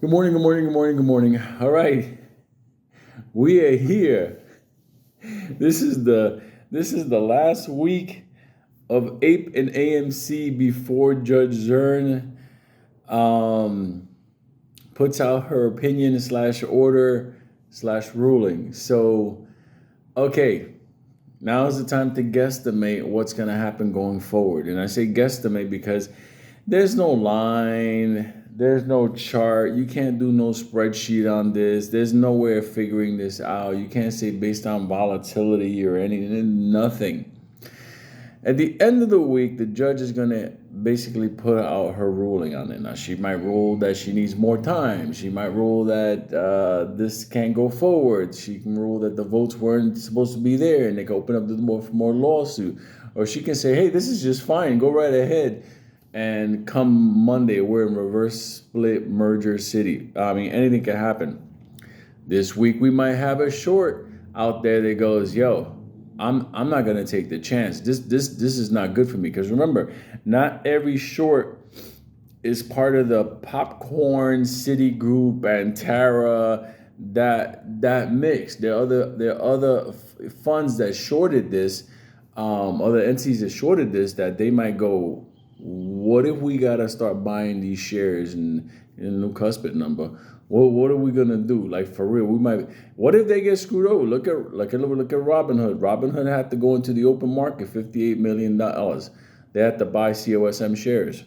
Good morning, good morning, good morning, good morning. All right, we are here. This is the last week of APE and AMC before Judge Zern um, puts out her opinion slash order slash ruling. So, okay, now is the time to guesstimate what's going to happen going forward. And I say guesstimate because there's no line, there's no chart. You can't do no spreadsheet on this. There's no way of figuring this out. You can't say based on volatility or anything, nothing. At the end of the week, the judge is going to basically put out her ruling on it. Now, she might rule that she needs more time. She might rule that this can't go forward. She can rule that the votes weren't supposed to be there and they can open up the more lawsuit. Or she can say, hey, this is just fine. Go right ahead. And come Monday, we're in reverse split merger city. I mean, anything can happen. This week, we might have a short out there that goes, yo, I'm not gonna take the chance. This is not good for me. Because remember, not every short is part of the Popcorn, Citigroup, and Tara that mix. There are other funds that shorted this, other entities that shorted this that they might go, what if we gotta start buying these shares in a new cuspid number? What are we gonna do? Like for real, we might. What if they get screwed over? Look at Robinhood. Robinhood had to go into the open market, $58 million. They had to buy COSM shares.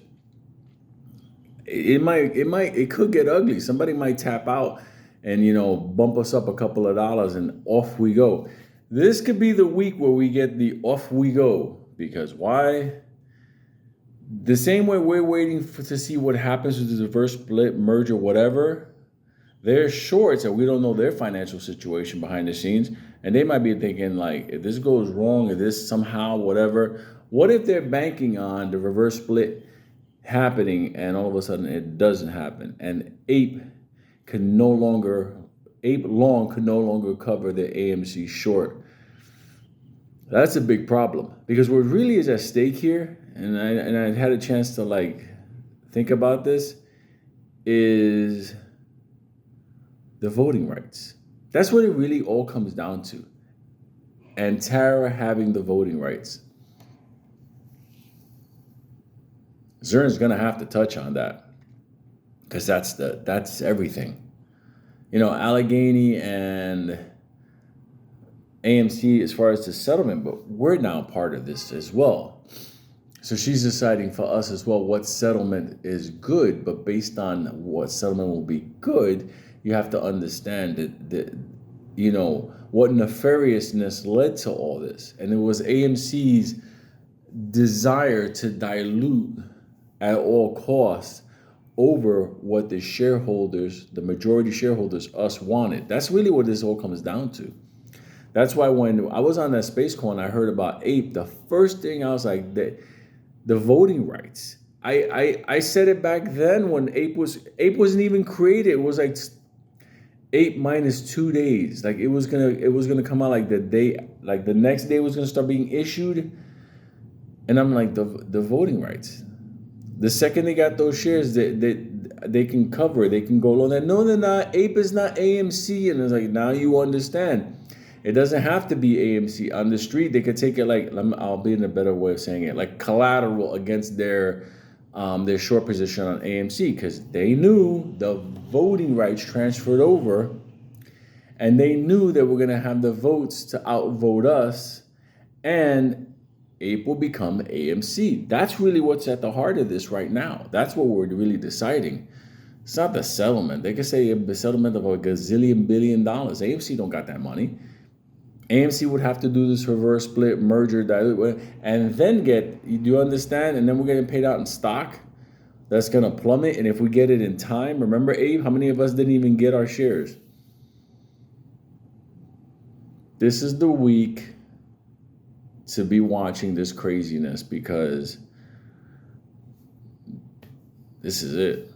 It could get ugly. Somebody might tap out and bump us up a couple of dollars and off we go. This could be the week where we get the off we go. Because why? The same way we're waiting to see what happens with the reverse split merger, whatever. They're shorts and we don't know their financial situation behind the scenes. And they might be thinking like, if this goes wrong, if this somehow, whatever, what if they're banking on the reverse split happening and all of a sudden it doesn't happen? And Ape long could no longer cover the AMC short. That's a big problem because what really is at stake here, and I had a chance to think about this, is the voting rights. That's what it really all comes down to. And Tara having the voting rights. Zern's gonna have to touch on that because that's everything. Allegheny and AMC as far as the settlement, but we're now part of this as well. So she's deciding for us as well what settlement is good, but based on what settlement will be good, you have to understand that what nefariousness led to all this. And it was AMC's desire to dilute at all costs over what the shareholders, the majority shareholders, us wanted. That's really what this all comes down to. That's why when I was on that space call and I heard about APE, the first thing I was like, the voting rights. I said it back then when APE wasn't even created. It was like 8 minus 2 days. Like it was gonna come out like the day, like the next day was gonna start being issued. And I'm like, the voting rights. The second they got those shares, they can cover it. They can go along that. No, they're not. APE is not AMC. And it's like, now you understand. It doesn't have to be AMC. On the street, they could take it I'll be in a better way of saying it, like collateral against their short position on AMC because they knew the voting rights transferred over and they knew that we're going to have the votes to outvote us and APE will become AMC. That's really what's at the heart of this right now. That's what we're really deciding. It's not the settlement. They could say a settlement of a gazillion billion dollars. AMC don't got that money. AMC would have to do this reverse split merger dilute and then do you understand? And then we're getting paid out in stock. That's going to plummet. And if we get it in time, remember, Abe, how many of us didn't even get our shares? This is the week to be watching this craziness because this is it.